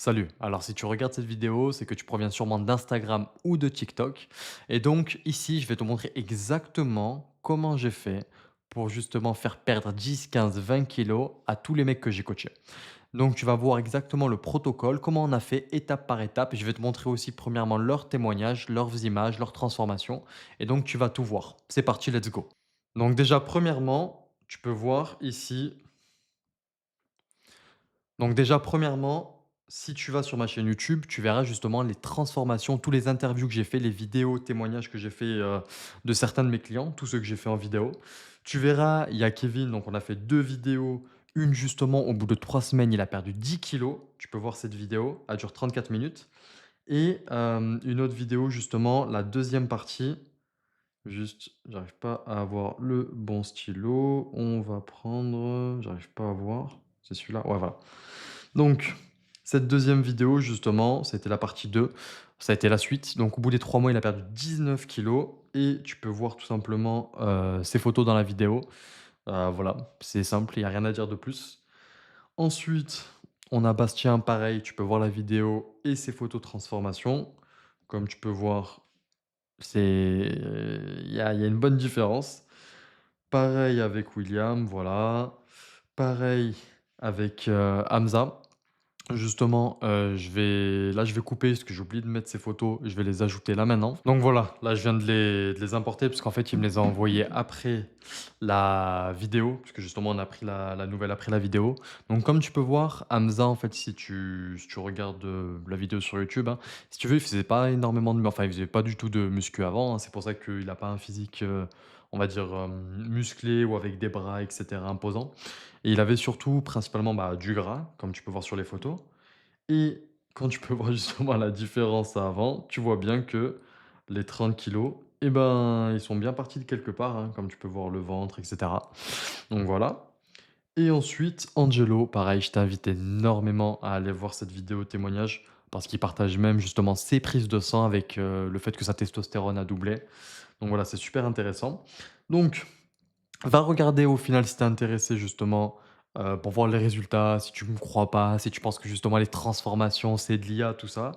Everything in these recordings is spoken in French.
Salut. Alors, si tu regardes cette vidéo, c'est que tu proviens sûrement d'Instagram ou de TikTok. Et donc, ici, je vais te montrer exactement comment j'ai fait pour justement faire perdre 10, 15, 20 kilos à tous les mecs que j'ai coachés. Donc, tu vas voir exactement le protocole, comment on a fait étape par étape. Et je vais te montrer aussi, premièrement, leurs témoignages, leurs images, leurs transformations. Et donc, tu vas tout voir. C'est parti, let's go. Donc, déjà, premièrement, tu peux voir ici. Donc déjà, premièrement, si tu vas sur ma chaîne YouTube, tu verras justement les transformations, tous les interviews que j'ai fait, les vidéos, témoignages que j'ai fait de certains de mes clients, tous ceux que j'ai fait en vidéo. Tu verras, il y a Kevin, donc on a fait 2 vidéos. Une justement, au bout de 3 semaines, il a perdu 10 kilos. Tu peux voir cette vidéo, elle dure 34 minutes. Et une autre vidéo justement, la deuxième partie. Juste, j'arrive pas à avoir le bon stylo. On va prendre, j'arrive pas à voir. C'est celui-là? Ouais, voilà. Donc, cette deuxième vidéo, justement, c'était la partie 2. Ça a été la suite. Donc, au bout des 3 mois, il a perdu 19 kilos et tu peux voir tout simplement ses photos dans la vidéo. Voilà, c'est simple, il n'y a rien à dire de plus. Ensuite, on a Bastien, pareil, tu peux voir la vidéo et ses photos de transformation. Comme tu peux voir, il y a une bonne différence. Pareil avec William, voilà. Pareil avec Hamza. Justement, je vais couper parce que j'ai oublié de mettre ces photos, je vais les ajouter là maintenant. Donc voilà, là je viens de les importer parce qu'en fait, il me les a envoyés après la vidéo, parce que justement on a pris la nouvelle après la vidéo. Donc comme tu peux voir, Hamza, en fait, si tu regardes, la vidéo sur YouTube, hein, si tu veux, il faisait pas énormément de enfin, il faisait pas du tout de muscu avant, hein. C'est pour ça qu'il a pas un physique, on va dire, musclé ou avec des bras et cetera imposants. Et il avait surtout principalement, bah, du gras, comme tu peux voir sur les photos. Et quand tu peux voir justement la différence à avant, tu vois bien que les 30 kilos, eh ben, ils sont bien partis de quelque part, hein, comme tu peux voir le ventre, et cetera. Donc voilà. Et ensuite, Angelo, pareil, je t'invite énormément à aller voir cette vidéo témoignage parce qu'il partage même justement ses prises de sang avec le fait que sa testostérone a doublé. Donc voilà, c'est super intéressant. Donc, va regarder au final si tu es intéressé justement, pour voir les résultats, si tu me crois pas, si tu penses que justement les transformations, c'est de l'IA, tout ça.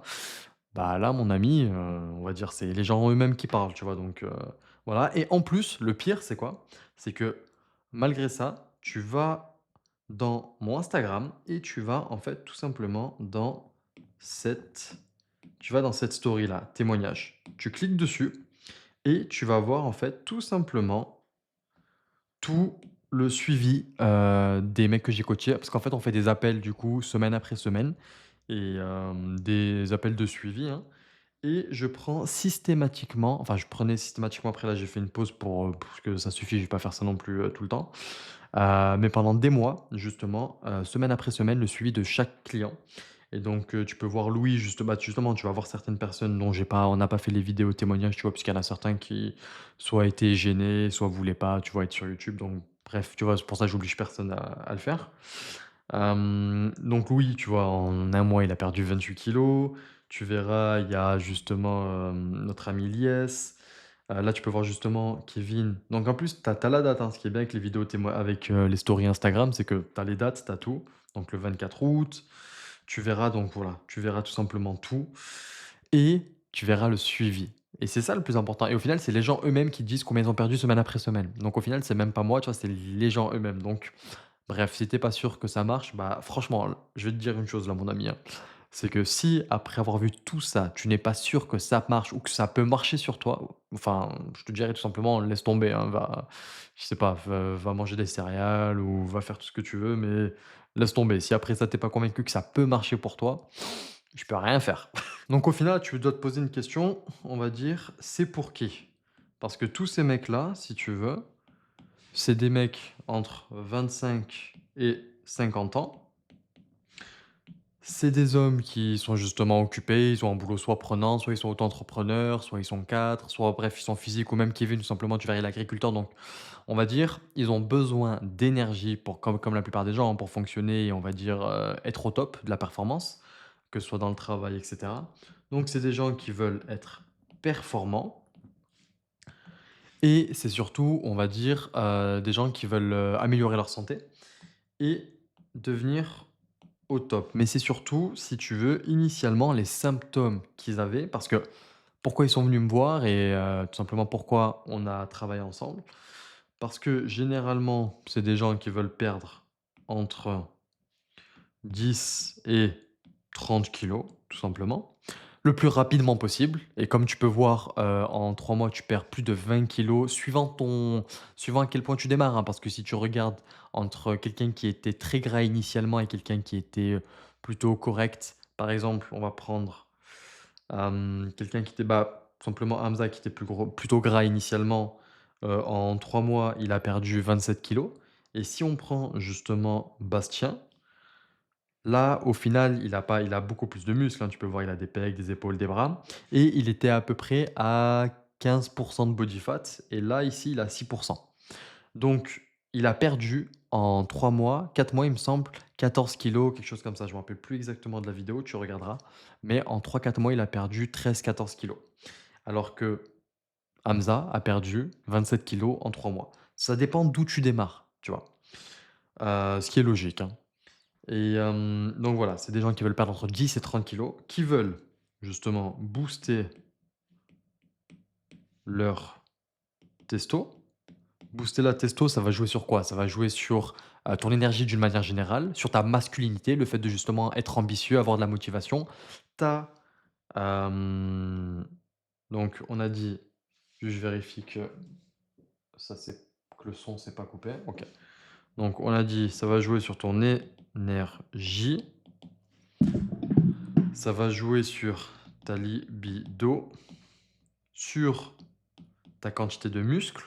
Bah là, mon ami, on va dire, c'est les gens eux-mêmes qui parlent, tu vois? Donc, voilà et en plus, le pire, c'est quoi? C'est que malgré ça, tu vas dans mon Instagram et tu vas en fait tout simplement cette dans cette story-là, témoignage. Tu cliques dessus et tu vas voir en fait tout simplement tout le suivi, des mecs que j'ai coachés, parce qu'en fait, on fait des appels du coup semaine après semaine et des appels de suivi, hein et je prends systématiquement enfin je prenais systématiquement après là j'ai fait une pause pour que ça suffit, je vais pas faire ça non plus, tout le temps. Mais pendant des mois justement, semaine après semaine, le suivi de chaque client et donc tu peux voir Louis justement, tu vas voir certaines personnes dont j'ai pas on n'a pas fait les vidéos témoignages, tu vois? Puisqu'il y en a certains qui soit étaient gênés, soit voulaient pas, tu vois, être sur YouTube donc bref, tu vois? C'est pour ça que j'oblige personne à le faire. Donc Louis, tu vois, en un mois, il a perdu 28 kilos. Tu verras, il y a justement, notre ami Lies. Là, tu peux voir justement Kevin. Donc en plus, tu as la date, hein. Ce qui est bien avec les vidéos avec, les stories Instagram, c'est que tu as les dates, tu as tout. Donc le 24 août, tu verras donc voilà, tu verras tout simplement tout et tu verras le suivi et c'est ça le plus important et au final, c'est les gens eux-mêmes qui disent combien ils ont perdu semaine après semaine. Donc au final, c'est même pas moi, tu vois? C'est les gens eux-mêmes. Donc bref, si tu pas sûr que ça marche, bah, franchement, je vais te dire une chose là, mon ami, hein. C'est que si après avoir vu tout ça, tu n'es pas sûr que ça marche ou que ça peut marcher sur toi, enfin, je te dirais tout simplement laisse tomber, hein, va je sais pas, va manger des céréales ou va faire tout ce que tu veux, mais laisse tomber. Si après ça, tu pas convaincu que ça peut marcher pour toi, je peux rien faire. Donc au final, tu dois te poser une question, on va dire, c'est pour qui? Parce que tous ces mecs-là, si tu veux, c'est des mecs entre 25 et 50 ans. C'est des hommes qui sont justement occupés, ils ont un boulot soit prenant, soit ils sont auto-entrepreneurs, soit ils sont cadres, soit bref, ils sont physiques ou même Kevin, tout simplement, tu verrais l'agriculteur. Donc, on va dire, ils ont besoin d'énergie pour, comme la plupart des gens, hein, pour fonctionner et on va dire être au top de la performance, que ce soit dans le travail, etc. Donc, c'est des gens qui veulent être performants et c'est surtout, on va dire, des gens qui veulent améliorer leur santé et devenir au top. Mais c'est surtout, si tu veux, initialement, les symptômes qu'ils avaient parce que pourquoi ils sont venus me voir et tout simplement pourquoi on a travaillé ensemble. Parce que généralement, c'est des gens qui veulent perdre entre 10 et 30 kilos, tout simplement, le plus rapidement possible. Et comme tu peux voir, en 3 mois, tu perds plus de 20 kilos suivant à quel point tu démarres, hein. Parce que si tu regardes entre quelqu'un qui était très gras initialement et quelqu'un qui était, plutôt correct, par exemple, on va prendre, quelqu'un qui était, bah, tout simplement Hamza qui était plutôt gras initialement, en 3 mois, il a perdu 27 kilos. Et si on prend justement Bastien, là, au final, il a beaucoup plus de muscles, hein. Tu peux voir, il a des pecs, des épaules, des bras et il était à peu près à 15 de body fat et là, ici, il a 6. Donc il a perdu en 3 mois, 4 mois, il me semble, 14 kilos, quelque chose comme ça. Je me rappelle plus exactement de la vidéo, tu regarderas. Mais en 3, 4 mois, il a perdu 13, 14 kilos. Alors que Hamza a perdu 27 kilos en 3 mois. Ça dépend d'où tu démarres, tu vois? Ce qui est logique, hein. Et donc voilà, c'est des gens qui veulent perdre entre 10 et 30 kilos, qui veulent justement booster leur testo. Booster la testo, ça va jouer sur quoi? Ça va jouer sur, ton énergie d'une manière générale, sur ta masculinité, le fait de justement être ambitieux, avoir de la motivation. Ta, hem, donc on a dit juste je vérifie que ça c'est que le son s'est pas coupé. OK. Donc on a dit ça va jouer sur ton énergie, ça va jouer sur ta libido, sur ta quantité de muscles.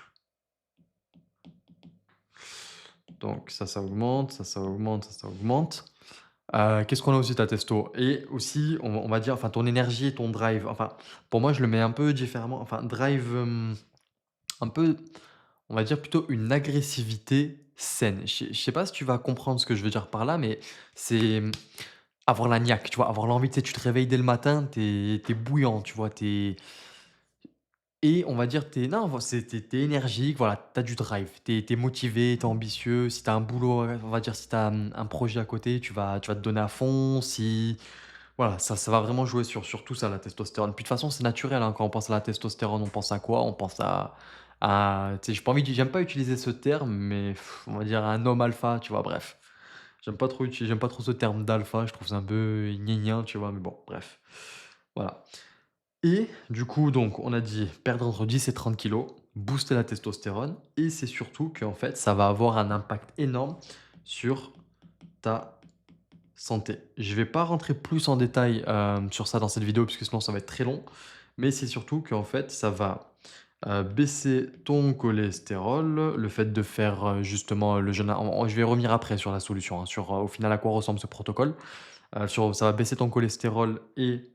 Donc ça augmente, ça augmente, ça augmente. Qu'est-ce qu'on a aussi? Ta testo et aussi on va dire enfin ton énergie et ton drive. Enfin, pour moi je le mets un peu différemment. Enfin drive, un peu, on va dire plutôt une agressivité saine. Je sais pas si tu vas comprendre ce que je veux dire par là, mais c'est, avoir la niaque, tu vois? Avoir l'envie, tu sais, tu te réveilles dès le matin, t'es bouillant, tu vois? Et on va dire, t'es non, tu énergique, voilà, tu as du drive, tu es motivé, tu es ambitieux. Si tu as un boulot, on va dire, si tu as, un projet à côté, tu vas te donner à fond. Si voilà, ça va vraiment jouer sur tout ça, la testostérone. Puis de toute façon, c'est naturel, hein, quand on pense à la testostérone, on pense à quoi? On pense à tu sais, j'ai pas envie de j'aime pas utiliser ce terme, mais on va dire un homme alpha, tu vois? Bref. J'aime pas trop ce terme d'alpha, je trouve ça un peu gnignin, tu vois? Mais bon, bref. Voilà. Et du coup, donc, on a dit perdre entre 10 et 30 kilos, booster la testostérone et c'est surtout qu'en fait, ça va avoir un impact énorme sur ta santé. Je vais pas rentrer plus en détail, sur ça dans cette vidéo puisque sinon ça va être très long, mais c'est surtout qu'en fait, ça va, baisser ton cholestérol, le fait de faire, justement, le jeûne je vais revenir après sur la solution, hein, sur, au final à quoi ressemble ce protocole. Ça va baisser ton cholestérol et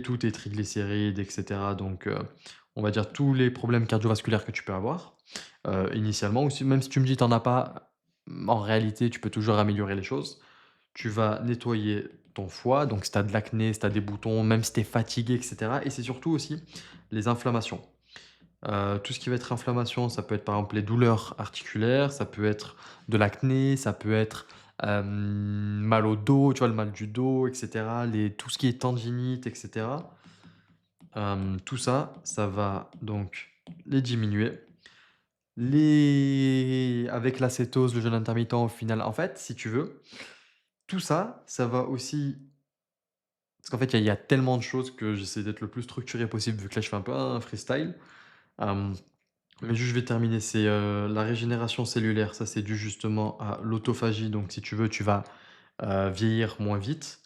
tous tes triglycérides et cetera, donc on va dire tous les problèmes cardiovasculaires que tu peux avoir, initialement aussi même si tu me dis: «Tu en as pas», en réalité, tu peux toujours améliorer les choses. Tu vas nettoyer ton foie, donc si tu as de l'acné, si tu as des boutons, même si tu es fatigué et cetera et c'est surtout aussi les inflammations. Tout ce qui va être inflammation, ça peut être par exemple les douleurs articulaires, ça peut être de l'acné, ça peut être, mal au dos, tu vois? Le mal du dos et cetera, tout ce qui est tendinite et cetera. Tout ça, ça va donc les diminuer. Avec l'acétose, le jeûne intermittent au final en fait, si tu veux, tout ça, ça va aussi parce qu'en fait, il y a tellement de choses que j'essaie d'être le plus structuré possible vu que là je fais un peu un freestyle. Hem Mais juste, je vais terminer, c'est, la régénération cellulaire, ça, c'est dû justement à l'autophagie, donc si tu veux, tu vas, vieillir moins vite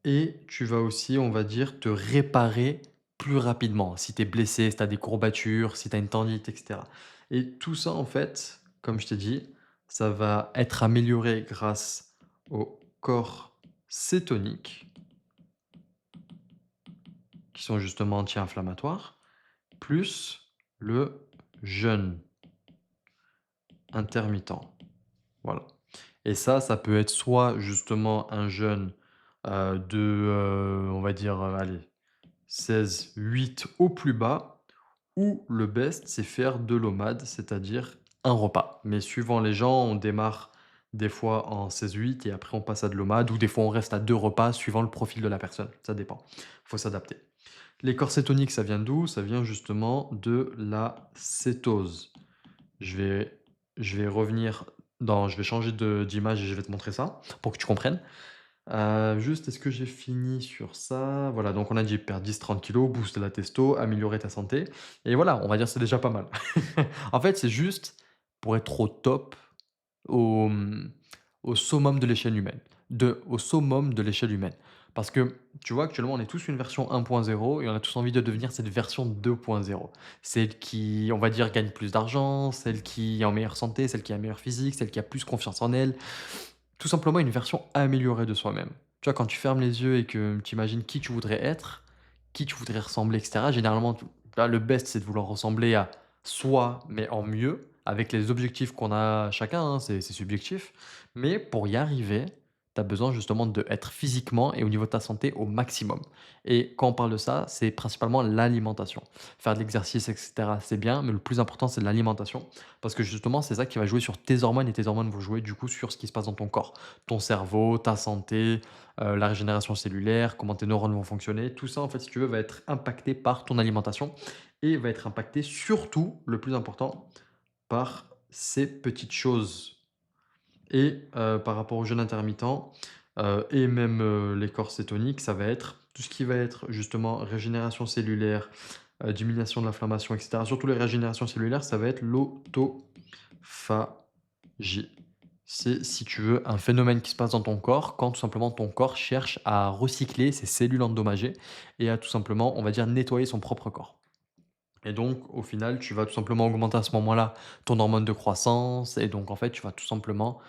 et tu vas aussi, on va dire, te réparer plus rapidement. Si tu es blessé, si tu as des courbatures, si tu as une tendinite et cetera et tout ça, en fait, comme je t'ai dit, ça va être amélioré grâce aux corps cétoniques qui sont justement anti-inflammatoires, plus le jeûne intermittent. Voilà et ça peut être soit justement un jeûne, on va dire, allez 16-8 au plus bas ou le best, c'est faire de l'OMAD, c'est-à-dire un repas. Mais suivant les gens, on démarre des fois en 16-8 et après on passe à de l'OMAD ou des fois on reste à 2 repas suivant le profil de la personne, ça dépend. Faut s'adapter. Les corps cétoniques, ça vient d'où? Ça vient justement de la cétose. Je vais je vais revenir je vais changer d'image et je vais te montrer ça pour que tu comprennes. Juste, est-ce que j'ai fini sur ça? Voilà, donc on a dit perdre 10-30 kg, booster la testo, améliorer ta santé et voilà, on va dire c'est déjà pas mal. En fait, c'est juste pour être au top, au, au summum de l'échelle humaine, au summum de l'échelle humaine. Parce que, tu vois, actuellement, on est tous une version 1.0 et on a tous envie de devenir cette version 2.0. Celle qui, on va dire, gagne plus d'argent, celle qui est en meilleure santé, celle qui a un meilleur physique, celle qui a plus confiance en elle, tout simplement une version améliorée de soi-même. Tu vois, quand tu fermes les yeux et que tu imagines qui tu voudrais être, qui tu voudrais ressembler, et cetera, généralement, là, le best, c'est de vouloir ressembler à soi, mais en mieux, avec les objectifs qu'on a chacun, hein, c'est subjectif. Mais pour y arriver, tu as besoin justement d'être physiquement et au niveau de ta santé au maximum. Et quand on parle de ça, c'est principalement l'alimentation. Faire de l'exercice, et cetera, c'est bien, mais le plus important, c'est l'alimentation. Parce que justement, c'est ça qui va jouer sur tes hormones et tes hormones vont jouer du coup sur ce qui se passe dans ton corps. Ton cerveau, ta santé, la régénération cellulaire, comment tes neurones vont fonctionner. Tout ça, en fait, si tu veux, va être impacté par ton alimentation et va être impacté surtout, le plus important, par ces petites choses. Et par rapport au jeûne intermittent et même les corps cétoniques, ça va être tout ce qui va être justement régénération cellulaire, diminution de l'inflammation, et cetera. Surtout les régénérations cellulaires, ça va être l'autophagie. C'est, si tu veux, un phénomène qui se passe dans ton corps quand tout simplement ton corps cherche à recycler ses cellules endommagées et à tout simplement, on va dire, nettoyer son propre corps. Et donc, au final, tu vas tout simplement augmenter à ce moment-là ton hormone de croissance et donc en fait, tu vas tout simplement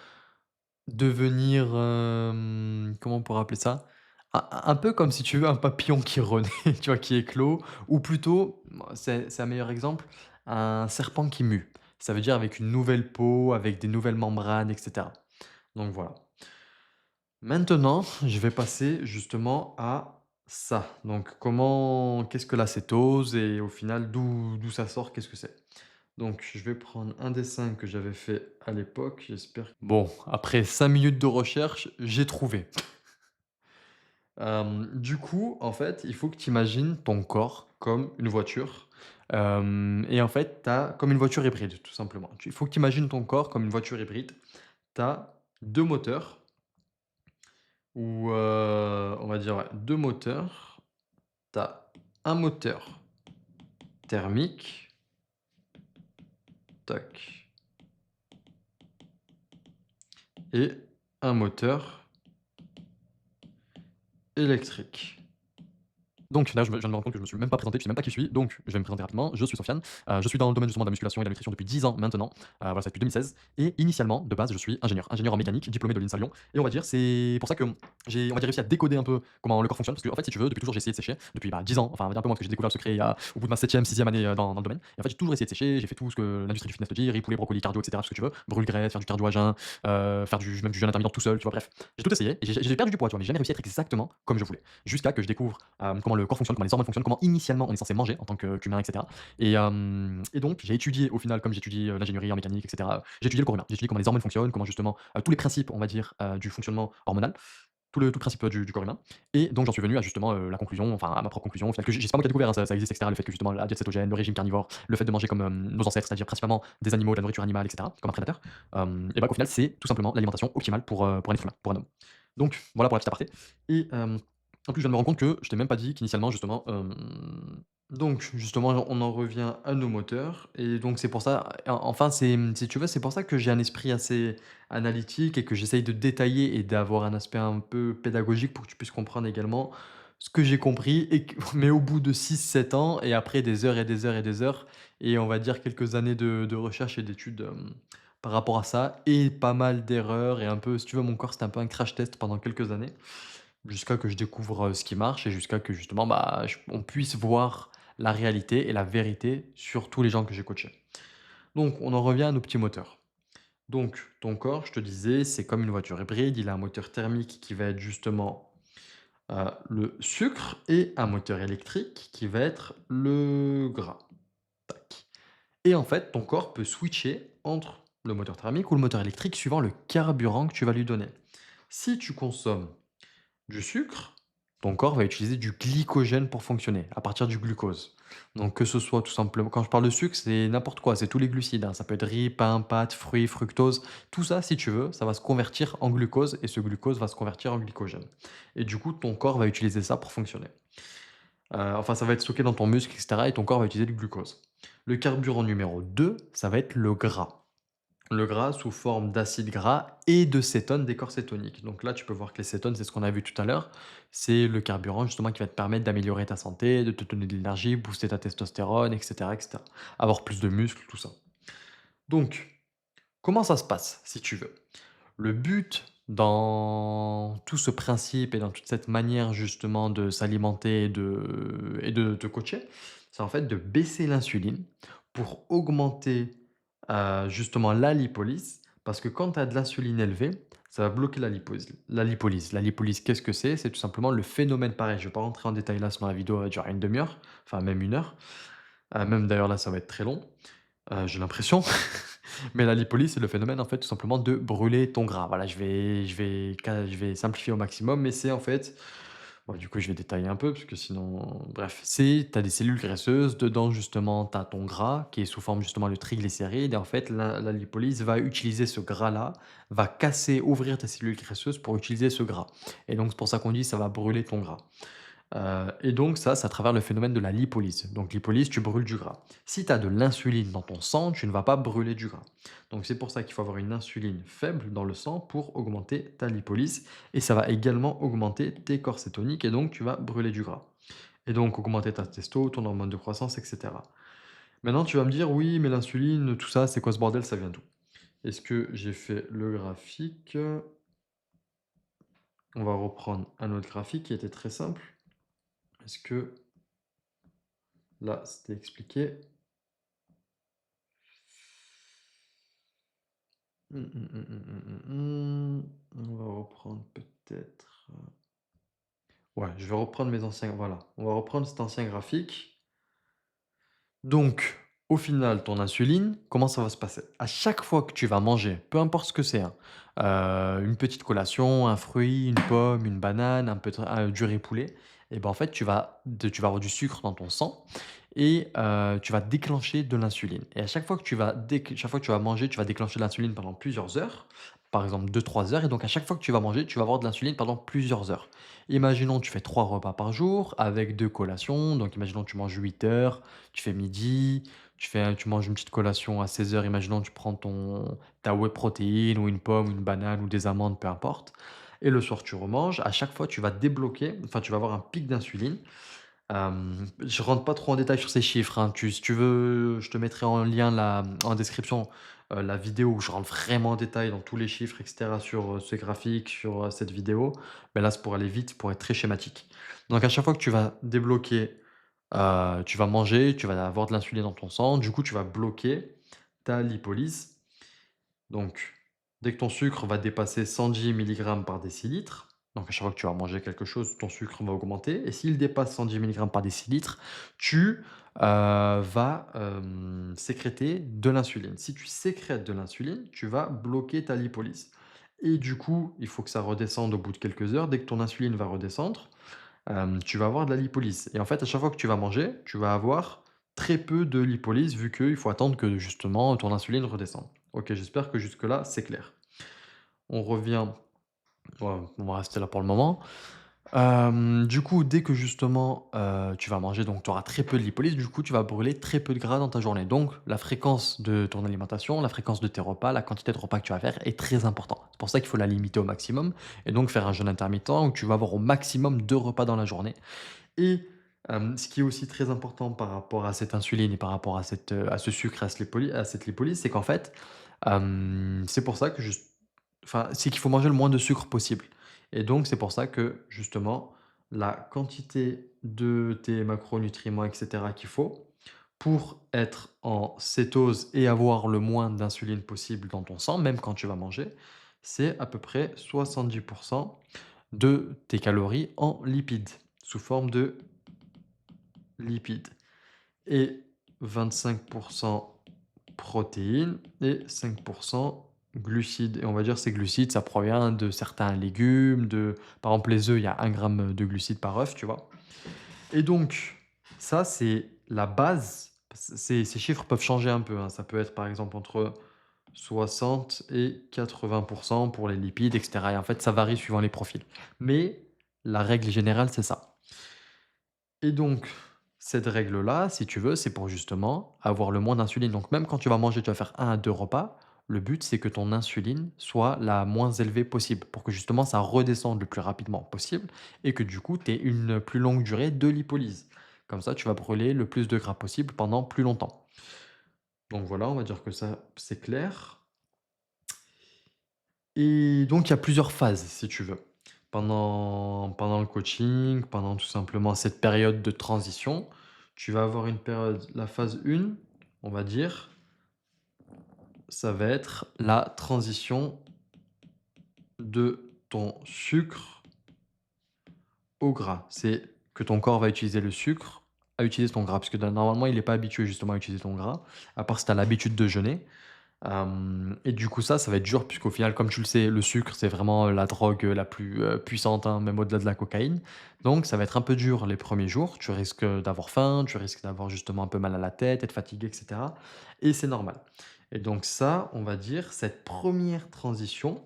devenir, comment on pourrait appeler ça? Un peu comme si tu veux un papillon qui renaît, tu vois? Qui éclot ou plutôt, c'est un meilleur exemple, un serpent qui mue. Ça veut dire avec une nouvelle peau, avec des nouvelles membranes et cetera. Donc voilà. Maintenant, je vais passer justement à ça. Donc qu'est-ce que la cétose et au final d'où ça sort? Qu'est-ce que c'est? Donc je vais prendre un dessin que j'avais fait à l'époque, j'espère bon, après 5 minutes de recherche, j'ai trouvé. Du coup, en fait, il faut que tu imagines ton corps comme une voiture, et en fait, tu as comme une voiture hybride, tout simplement. Il faut que tu imagines ton corps comme une voiture hybride. Tu as 2 moteurs ou, on va dire, ouais, 2 moteurs. Tu as un moteur thermique, tac, et un moteur électrique. Donc là, je viens de me rendre compte que je me suis même pas présenté, je sais même pas qui je suis, donc je vais me présenter rapidement. Je suis Sofiane, je suis dans le domaine justement de la musculation et de la nutrition depuis 10 ans maintenant, voilà, ça fait depuis 2016 et initialement, de base, je suis ingénieur en mécanique, diplômé de l'INSA Lyon et on va dire, c'est pour ça que j'ai, on va dire, réussi à décoder un peu comment le corps fonctionne parce qu'en fait, si tu veux, depuis toujours, j'ai essayé de sécher, depuis, 10 ans, enfin, on va dire un peu moins parce que j'ai découvert le secret il y a au bout de ma 7e, 6e année, dans le domaine et en fait, j'ai toujours essayé de sécher, j'ai fait tout ce que l'industrie du fitness te dit, riz, poulet, brocoli, cardio et cetera, tout ce que tu veux, brûle-graisse, faire du cardio à jeun, faire même du jeûne intermittent tout seul, tu vois? Bref, j'ai tout essayé et j'ai perdu du poids, tu vois? Mais j'ai jamais réussi à être exactement comme je voulais. Jusqu'à que je découvre comment le corps fonctionne, comment les hormones fonctionnent, comment initialement on est censé manger en tant qu'humain, etc. Et donc j'ai étudié au final, comme j'étudie l'ingénierie en mécanique, etc. J'ai étudié le corps humain, j'ai étudié comment les hormones fonctionnent, comment justement tous les principes, on va dire, du fonctionnement hormonal, tout le principe du corps humain. Et donc j'en suis venu à justement la conclusion, enfin à ma propre conclusion, au final, que c'est pas moi qui ai découvert, hein, ça existe, etc. Le fait que justement la diète cétogène, le régime carnivore, le fait de manger comme nos ancêtres, c'est-à-dire principalement des animaux, de la nourriture animale, etc., comme un prédateur, et bah, au final, c'est tout simplement l'alimentation optimale pour un être humain, pour un homme. Donc voilà pour la petite aparté. Et en plus, je viens de me rendre compte que je t'ai même pas dit qu'initialement, justement, donc justement, on en revient à nos moteurs et donc c'est pour ça, enfin, si tu veux, c'est pour ça que j'ai un esprit assez analytique et que j'essaye de détailler et d'avoir un aspect un peu pédagogique pour que tu puisses comprendre également ce que j'ai compris et que mais au bout de 6-7 ans et après des heures et des heures et des heures et on va dire quelques années de recherche et d'études, par rapport à ça et pas mal d'erreurs et un peu si tu veux, mon corps, c'était un peu un crash test pendant quelques années. Jusqu'à que je découvre, ce qui marche et jusqu'à que justement, bah, on puisse voir la réalité et la vérité sur tous les gens que j'ai coachés. Donc on en revient à nos petits moteurs. Donc ton corps, je te disais, c'est comme une voiture hybride, il a un moteur thermique qui va être justement, le sucre et un moteur électrique qui va être le gras. Tac et en fait, ton corps peut switcher entre le moteur thermique ou le moteur électrique suivant le carburant que tu vas lui donner. Si tu consommes du sucre, ton corps va utiliser du glycogène pour fonctionner, à partir du glucose. Donc que ce soit tout simplement quand je parle de sucre, c'est n'importe quoi, c'est tous les glucides, hein. Ça peut être riz, pain, pâtes, fruits, fructose, tout ça, si tu veux, ça va se convertir en glucose et ce glucose va se convertir en glycogène. Et du coup, ton corps va utiliser ça pour fonctionner. Enfin, ça va être stocké dans ton muscle et cetera et ton corps va utiliser du glucose. Le carburant numéro 2, ça va être le gras. Le gras sous forme d'acide gras et de cétones, des corps cétoniques. Donc là, tu peux voir que les cétones, c'est ce qu'on a vu tout à l'heure. C'est le carburant justement qui va te permettre d'améliorer ta santé, de te donner de l'énergie, booster ta testostérone, etc., etc. Avoir plus de muscles, tout ça. Donc, comment ça se passe, si tu veux? Le but dans tout ce principe et dans toute cette manière justement de s'alimenter et de te coacher, c'est en fait de baisser l'insuline pour augmenter, justement la lipolyse. Parce que quand tu as de l'insuline élevée, ça va bloquer la lipolyse. La lipolyse, qu'est-ce que c'est? C'est tout simplement le phénomène pareil, je ne vais pas rentrer en détail là, sinon la vidéo va durer une demi heure, enfin même une heure. Même d'ailleurs là, ça va être très long, j'ai l'impression. Mais la lipolyse, c'est le phénomène, en fait, tout simplement de brûler ton gras. Voilà, je vais simplifier au maximum, mais c'est en fait bon, du coup, je vais détailler un peu parce que sinon bref, c'est tu as des cellules graisseuses, dedans, justement, tu as ton gras qui est sous forme, justement, de triglycérides et en fait, la lipolyse va utiliser ce gras-là, va casser, ouvrir tes cellules graisseuses pour utiliser ce gras et donc c'est pour ça qu'on dit: «Ça va brûler ton gras». Et donc ça, c'est à travers le phénomène de la lipolyse. Donc lipolyse, tu brûles du gras. Si tu as de l'insuline dans ton sang, tu ne vas pas brûler du gras. Donc c'est pour ça qu'il faut avoir une insuline faible dans le sang pour augmenter ta lipolyse et ça va également augmenter tes corps cétoniques et donc tu vas brûler du gras. Et donc augmenter ta testo, ton hormone de croissance, et cetera. Maintenant, tu vas me dire: «Oui, mais l'insuline, tout ça, c'est quoi ce bordel? Ça vient d'où?» Est-ce que j'ai fait le graphique? On va reprendre un autre graphique qui était très simple. Est-ce que là, c'était expliqué? On va reprendre peut-être, ouais, je vais reprendre mes anciens voilà, on va reprendre cet ancien graphique. Donc, au final, ton insuline, comment ça va se passer? À chaque fois que tu vas manger, peu importe ce que c'est, hein, une petite collation, un fruit, une pomme, une banane, un peu de du riz poulet et ben, en fait, tu vas avoir du sucre dans ton sang et tu vas déclencher de l'insuline et à chaque fois que tu vas manger, tu vas déclencher de l'insuline pendant plusieurs heures, par exemple 2, 3 heures et donc à chaque fois que tu vas manger, tu vas avoir de l'insuline pendant plusieurs heures. Imaginons, tu fais 3 repas par jour avec 2 collations, donc imaginons tu manges 8 heures, tu fais midi, tu manges une petite collation à 16 heures. Imaginons tu prends ta whey protéine ou une pomme ou une banane ou des amandes, peu importe et le soir tu remanges. À chaque fois, tu vas débloquer, enfin tu vas avoir un pic d'insuline. Je rentre pas trop en détail sur ces chiffres, hein. Si tu veux, je te mettrai en lien en description, la vidéo où je rentre vraiment en détail dans tous les chiffres et cetera sur, ce graphique, sur, cette vidéo. Mais là, c'est pour aller vite, pour être très schématique. Donc à chaque fois que tu vas débloquer, tu vas manger, tu vas avoir de l'insuline dans ton sang, du coup, tu vas bloquer ta lipolyse. Donc, dès que ton sucre va dépasser 110 milligrammes par décilitre, donc à chaque fois que tu vas manger quelque chose, ton sucre va augmenter. Et s'il dépasse 110 milligrammes par décilitre, tu vas sécréter de l'insuline. Si tu sécrètes de l'insuline, tu vas bloquer ta lipolyse. Et du coup, il faut que ça redescende au bout de quelques heures. Dès que ton insuline va redescendre, tu vas avoir de la lipolyse. Et en fait, à chaque fois que tu vas manger, tu vas avoir très peu de lipolyse vu qu'il faut attendre que justement ton insuline redescende. OK, j'espère que jusque-là, c'est clair. On revient ouais, on va rester là pour le moment. Du coup, dès que justement, tu vas manger, donc tu auras très peu de lipolyse, du coup, tu vas brûler très peu de gras dans ta journée. Donc la fréquence de ton alimentation, la fréquence de tes repas, la quantité de repas que tu vas faire est très important. C'est pour ça qu'il faut la limiter au maximum et donc faire un jeûne intermittent où tu vas avoir au maximum 2 repas dans la journée. Et ce qui est aussi très important par rapport à cette insuline et par rapport à ce sucre, à cette lipolyse, c'est qu'en fait, c'est pour ça que c'est qu'il faut manger le moins de sucre possible. Et donc c'est pour ça que justement, la quantité de tes macronutriments et cetera qu'il faut pour être en cétose et avoir le moins d'insuline possible dans ton sang, même quand tu vas manger, c'est à peu près 70 de tes calories en lipides, sous forme de lipides et 25 protéines et 5% glucides. Et on va dire ces glucides, ça provient de certains légumes, par exemple les œufs, il y a 1 gramme de glucides par œuf, tu vois? Et donc, ça, c'est la base. Ces chiffres peuvent changer un peu, hein. Ça peut être par exemple entre 60 et 80 pour les lipides, et cetera. Et en fait, ça varie suivant les profils. Mais la règle générale, c'est ça. Et donc, cette règle-là, si tu veux, c'est pour justement avoir le moins d'insuline. Donc, même quand tu vas manger, tu vas faire 1 à 2 repas, le but, c'est que ton insuline soit la moins élevée possible pour que justement ça redescende le plus rapidement possible et que du coup, tu aies une plus longue durée de lipolyse. Comme ça, tu vas brûler le plus de gras possible pendant plus longtemps. Donc voilà, on va dire que ça, c'est clair. Et donc, il y a plusieurs phases, si tu veux. Pendant le coaching, pendant tout simplement cette période de transition, tu vas avoir une période, la phase 1, on va dire, ça va être la transition de ton sucre au gras. C'est que ton corps va utiliser le sucre à utiliser ton gras. Parce que normalement, il n'est pas habitué justement à utiliser ton gras, à part si tu as l'habitude de jeûner. Et du coup, ça va être dur puisqu'au final, comme tu le sais, le sucre, c'est vraiment la drogue, la plus, puissante, hein, même au-delà de la cocaïne. Donc ça va être un peu dur les premiers jours. Tu risques, d'avoir faim, tu risques d'avoir justement un peu mal à la tête, être fatigué et cetera, et c'est normal. Et donc ça, on va dire, cette première transition,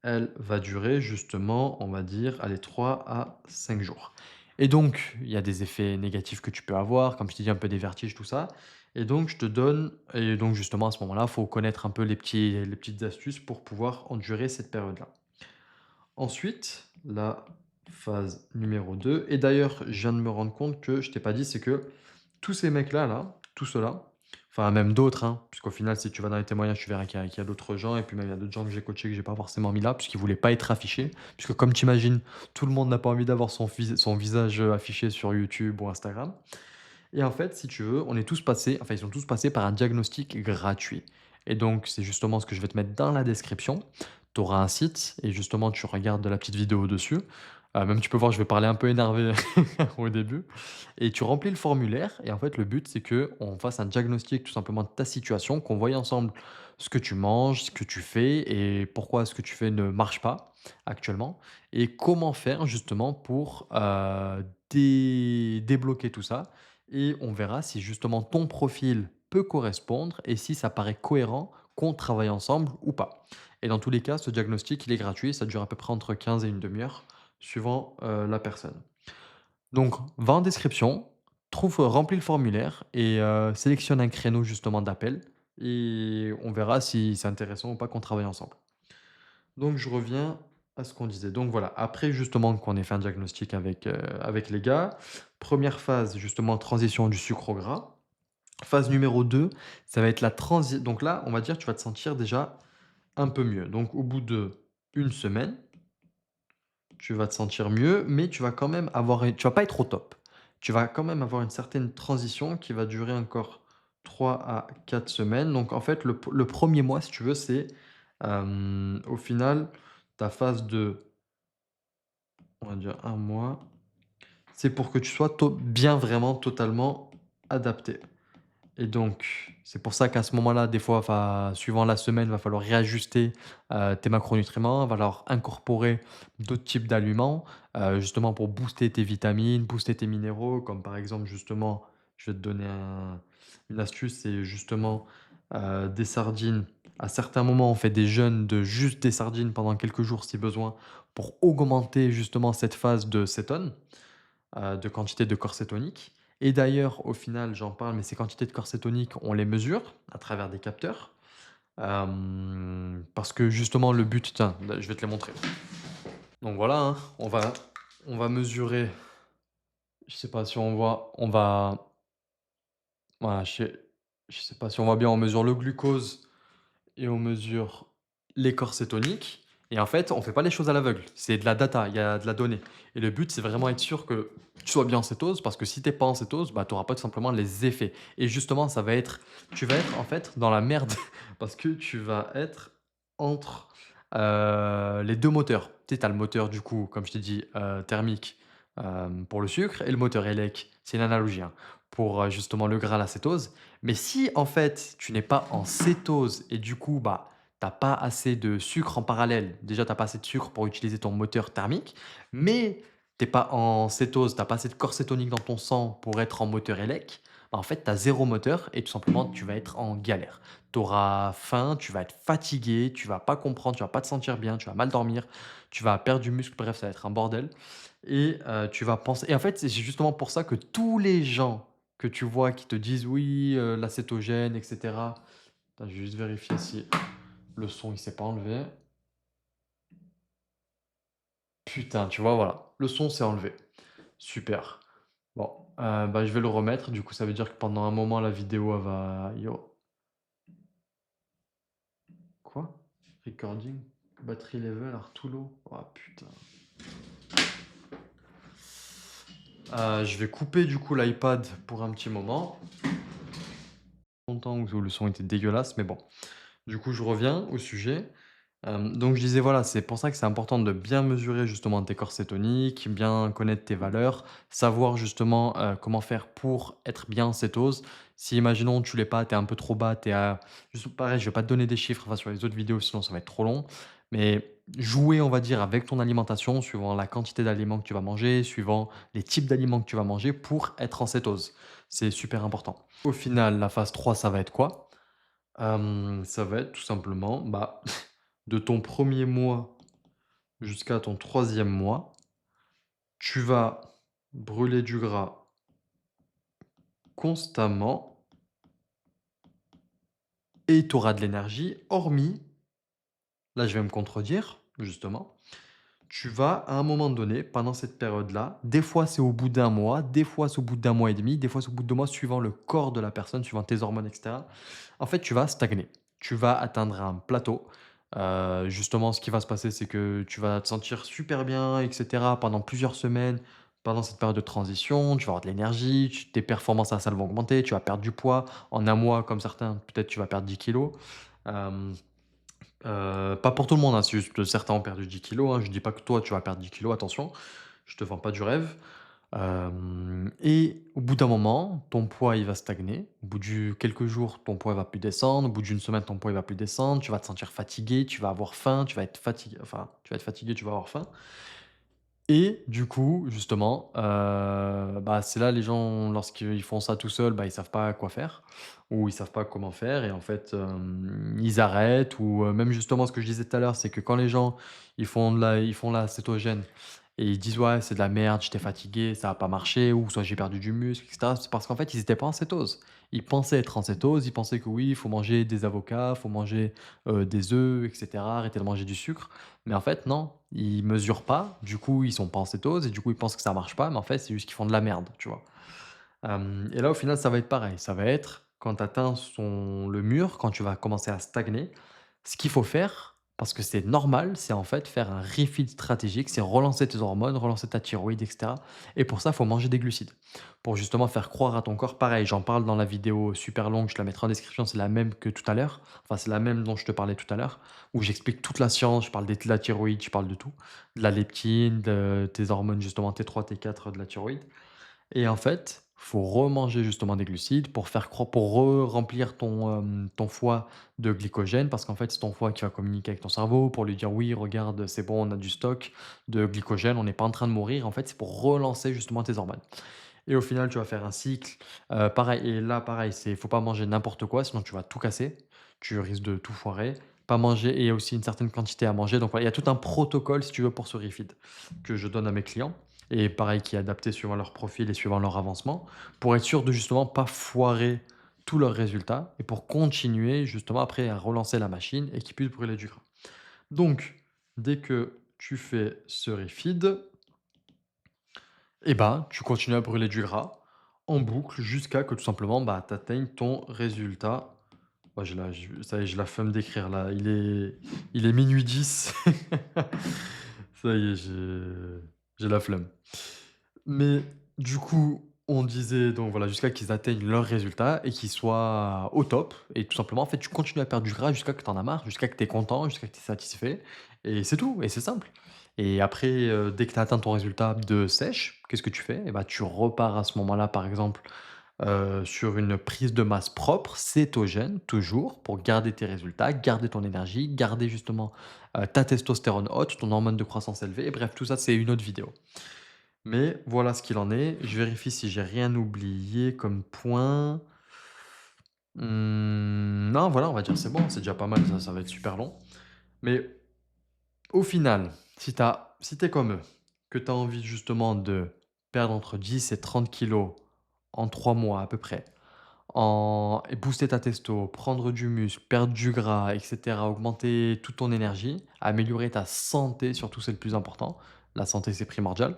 elle va durer justement, on va dire, allez, 3 à 5 jours. Et donc, il y a des effets négatifs que tu peux avoir, comme je t'ai dit, un peu des vertiges, tout ça. Et donc, je te donne, et donc justement, à ce moment-là, il faut connaître un peu les petites astuces pour pouvoir endurer cette période-là. Ensuite, la phase numéro 2. Et d'ailleurs, je viens de me rendre compte que je t'ai pas dit, c'est que tous ces mecs-là, là, tous ceux-là, enfin même d'autres, hein, puisqu'au final, si tu vas dans les témoignages, tu verras qu'il y a d'autres gens, et puis même il y a d'autres gens que j'ai coachés que j'ai pas forcément mis là, puisqu'ils voulaient pas être affichés. Puisque comme tu imagines, tout le monde n'a pas envie d'avoir son visage affiché sur YouTube ou Instagram. Et en fait, si tu veux, on est tous passés, enfin ils sont tous passés par un diagnostic gratuit. Et donc, c'est justement ce que je vais te mettre dans la description. Tu auras un site et justement, tu regardes la petite vidéo dessus. Même tu peux voir, je vais parler un peu énervé au début. Et tu remplis le formulaire. Et en fait, le but, c'est que on fasse un diagnostic tout simplement de ta situation, qu'on voie ensemble ce que tu manges, ce que tu fais et pourquoi ce que tu fais ne marche pas actuellement. Et comment faire justement pour débloquer tout ça. Et on verra si justement ton profil peut correspondre et si ça paraît cohérent qu'on travaille ensemble ou pas. Et dans tous les cas, ce diagnostic, il est gratuit, ça dure à peu près entre 15 et une demi-heure, suivant la personne. Donc, va en description, remplis le formulaire et sélectionne un créneau justement d'appel et on verra si c'est intéressant ou pas qu'on travaille ensemble. Donc je reviens à ce qu'on disait. Donc voilà, après justement qu'on ait fait un diagnostic avec les gars, première phase justement transition du sucre au gras. Phase numéro 2, ça va être la transi donc là, on va dire, tu vas te sentir déjà un peu mieux. Donc au bout de une semaine, tu vas te sentir mieux, mais tu vas pas être au top. Tu vas quand même avoir une certaine transition qui va durer encore 3 à 4 semaines. Donc en fait, le 1 mois, si tu veux, c'est, au final, ta phase de, on va dire 1 mois, c'est pour que tu sois bien vraiment totalement adapté. Et donc, c'est pour ça qu'à ce moment-là, des fois, suivant la semaine, il va falloir réajuster tes macronutriments, il va falloir incorporer d'autres types d'aliments, justement pour booster tes vitamines, booster tes minéraux, comme par exemple, justement, je vais te donner une astuce, c'est justement des sardines. À certains moments, on fait des jeûnes de juste des sardines pendant quelques jours si besoin, pour augmenter justement cette phase de cétone, de quantité de corps cétonique. Et d'ailleurs, au final, j'en parle, mais ces quantités de corps cétonique, on les mesure à travers des capteurs. Parce que justement, le but, tiens, là, je vais te les montrer. Donc voilà, hein, on va mesurer, je sais pas si on voit, voilà, je sais pas si on voit bien, on mesure le glucose et on mesure les corps cétoniques. Et en fait, on fait pas les choses à l'aveugle. C'est de la data, il y a de la donnée. Et le but, c'est vraiment être sûr que tu sois bien en cétose, parce que si tu es pas en cétose, bah, tu auras pas tout simplement les effets. Et justement, tu vas être en fait dans la merde, parce que tu vas être entre les deux moteurs. Tu sais, tu as le moteur du coup, comme je t'ai dit, thermique, pour le sucre et le moteur élec, c'est une analogie, hein, pour, justement le gras, l'acétose. Mais si en fait, tu n'es pas en cétose et du coup, bah, tu as pas assez de sucre en parallèle, déjà tu as pas assez de sucre pour utiliser ton moteur thermique, mais tu es pas en cétose, tu as pas assez de corps cétonique dans ton sang pour être en moteur élec, bah, en fait, tu as 0 moteur et tout simplement tu vas être en galère. Tu auras faim, tu vas être fatigué, tu vas pas comprendre, tu vas pas te sentir bien, tu vas mal dormir, tu vas perdre du muscle, bref, ça va être un bordel. Et tu vas penser et en fait, c'est justement pour ça que tous les gens que tu vois qui te disent: «Oui, l'acétogène et cetera». Attends, je vais juste vérifier si le son il s'est pas enlevé. Putain, tu vois, voilà, le son s'est enlevé. Super. Bon, bah, je vais le remettre, du coup, ça veut dire que pendant un moment la vidéo elle va yo quoi? Recording, battery level are too low. Oh putain. Je vais couper du coup l'iPad pour un petit moment. Longtemps où le son était dégueulasse, mais bon. Du coup, je reviens au sujet. Donc je disais, voilà, c'est pour ça que c'est important de bien mesurer justement tes corps cétoniques, bien connaître tes valeurs, savoir justement, comment faire pour être bien en cétose. Si imaginons tu l'es pas, tu es un peu trop bas, tu es à juste pareil, je vais pas te donner des chiffres, enfin sur les autres vidéos, sinon ça va être trop long. Mais jouer, on va dire, avec ton alimentation, suivant la quantité d'aliments que tu vas manger, suivant les types d'aliments que tu vas manger pour être en cétose. C'est super important. Au final, la phase 3 ça va être quoi? Ça va être tout simplement, bah, de ton premier mois jusqu'à ton troisième mois, tu vas brûler du gras constamment et tu auras de l'énergie, hormis, là je vais me contredire, justement, tu vas à un moment donné, pendant cette période-là, des fois c'est au bout d'un mois, des fois c'est au bout d'un mois et demi, des fois c'est au bout de 2 mois, suivant le corps de la personne, suivant tes hormones, et cetera. En fait, tu vas stagner. Tu vas atteindre un plateau. Justement, ce qui va se passer, c'est que tu vas te sentir super bien, et cetera, pendant plusieurs semaines, pendant cette période de transition. Tu vas avoir de l'énergie, tes performances à la salle vont augmenter, tu vas perdre du poids. En un mois, comme certains, peut-être tu vas perdre 10 kilos. Hem, pas pour tout le monde, hein, c'est juste que certains ont perdu 10 kilos, hein. Je dis pas que toi, tu vas perdre 10 kilos, attention. Je te vends pas du rêve. Et au bout d'un moment, ton poids, il va stagner. Au bout de quelques jours, ton poids va plus descendre. Au bout d'une semaine, ton poids, il va plus descendre. Tu vas te sentir fatigué, tu vas avoir faim, tu vas être fatigué, enfin, tu vas être fatigué, tu vas avoir faim. Et du coup, justement, bah, c'est là les gens lorsqu'ils font ça tout seuls, bah, ils savent pas quoi faire ou ils savent pas comment faire et en fait, ils arrêtent ou, même justement ce que je disais tout à l'heure, c'est que quand les gens, ils font la cétogène et ils disent: «Ouais, c'est de la merde, j'étais fatigué, ça a pas marché» ou soit «J'ai perdu du muscle» et cetera. C'est parce qu'en fait, ils étaient pas en cétose. Ils pensaient être en cétose, ils pensaient que oui, il faut manger des avocats, il faut manger, des œufs et cetera, arrêter de manger du sucre. Mais en fait, non, ils mesurent pas, du coup, ils sont pas en cétose et du coup, ils pensent que ça marche pas, mais en fait, c'est juste qu'ils font de la merde, tu vois? Et là, au final, ça va être pareil. Ça va être quand tu atteins le mur, quand tu vas commencer à stagner, ce qu'il faut faire, parce que c'est normal, c'est en fait faire un refeed stratégique, c'est relancer tes hormones, relancer ta thyroïde, et cetera. Et pour ça, il faut manger des glucides. Pour justement faire croire à ton corps, pareil, j'en parle dans la vidéo super longue, je la mettrai en description, c'est la même que tout à l'heure. Enfin, c'est la même dont je te parlais tout à l'heure, où j'explique toute la science, je parle de la thyroïde, je parle de tout, de la leptine, de tes hormones justement T3, T4, de la thyroïde. Et en fait, faut remanger justement des glucides pour faire croire pour remplir ton foie de glycogène parce qu'en fait, c'est ton foie qui va communiquer avec ton cerveau pour lui dire: «Oui, regarde, c'est bon, on a du stock de glycogène, on n'est pas en train de mourir». En fait, c'est pour relancer justement tes hormones et au final, tu vas faire un cycle, pareil et là, pareil, c'est faut pas manger n'importe quoi, sinon tu vas tout casser. Tu risques de tout foirer. Pas manger et il y a aussi une certaine quantité à manger donc voilà, il y a tout un protocole si tu veux pour ce refeed que je donne à mes clients et pareil qui est adapté suivant leur profil et suivant leur avancement, pour être sûr de justement pas foirer tous leurs résultats et pour continuer justement après à relancer la machine et qu'ils puissent brûler du gras. Donc, dès que tu fais ce refeed et ben, tu continues à brûler du gras en boucle jusqu'à que tout simplement, bah, tu atteignes ton résultat. Ouais, ça y est, j'ai la flemme d'écrire là, il est 12:10. Ça y est, j'ai la flemme. Mais du coup, on disait donc voilà, jusqu'à qu'ils atteignent leurs résultats et qu'ils soient au top et tout simplement, en fait, tu continues à perdre du gras jusqu'à que tu en as marre, jusqu'à que tu es content, jusqu'à que tu es satisfait et c'est tout et c'est simple et après, dès que tu as atteint ton résultat de sèche, qu'est-ce que tu fais? Et bah, tu repars à ce moment-là, par exemple, sur une prise de masse propre, cétogène, toujours, pour garder tes résultats, garder ton énergie, garder justement, ta testostérone haute, ton hormone de croissance élevée et bref, tout ça, c'est une autre vidéo. Mais voilà ce qu'il en est. Je vérifie si j'ai rien oublié comme point. Non, voilà, on va dire c'est bon, c'est déjà pas mal, ça va être super long. Mais au final, si tu comme eux, que tu as envie justement de perdre entre 10 et 30 kilos en 3 mois à peu près, et booster ta testo, prendre du muscle, perdre du gras et cetera, augmenter toute ton énergie, améliorer ta santé surtout, c'est le plus important. La santé, c'est primordial.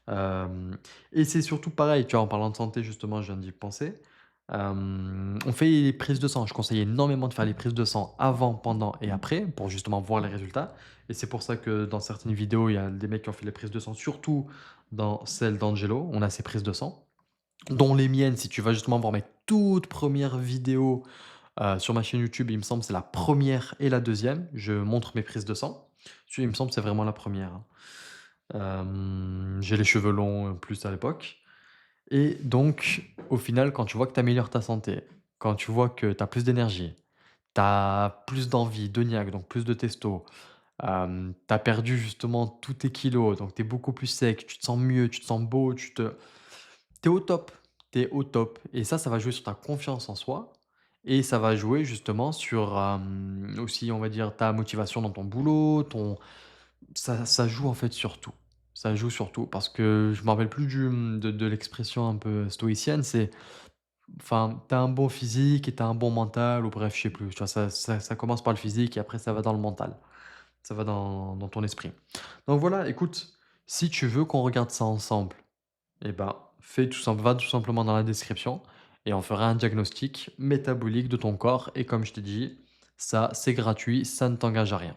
Hem Et c'est surtout pareil, tu vois, en parlant de santé justement, je viens d'y penser. On fait les prises de sang. Je conseille énormément de faire les prises de sang avant, pendant et après pour justement voir les résultats et c'est pour ça que dans certaines vidéos, il y a des mecs qui ont fait les prises de sang, surtout dans celle d'Angelo, on a ces prises de sang. Dont les miennes, si tu vas justement voir mes toutes premières vidéos, sur ma chaîne YouTube, il me semble, c'est la première et la deuxième. Je montre mes prises de sang. Il me semble, c'est vraiment la première. Hein. J'ai les cheveux longs, plus à l'époque et donc au final, quand tu vois que tu améliores ta santé, quand tu vois que tu as plus d'énergie, tu as plus d'envie, de niaque, donc plus de testo, tu as perdu justement tous tes kilos, donc tu es beaucoup plus sec, tu te sens mieux, tu te sens beau, tu es au top, tu es au top et ça va jouer sur ta confiance en soi et ça va jouer justement sur, aussi on va dire ta motivation dans ton boulot, ton ça joue en fait sur tout. Ça joue sur tout parce que je me rappelle plus de l'expression un peu stoïcienne, c'est enfin, tu as un bon physique et tu as un bon mental ou bref, je sais plus, tu vois? Ça commence par le physique et après ça va dans le mental. Ça va dans ton esprit. Donc voilà, écoute, si tu veux qu'on regarde ça ensemble eh ben, va tout simplement dans la description et on fera un diagnostic métabolique de ton corps et comme je t'ai dit, ça, c'est gratuit, ça ne t'engage à rien.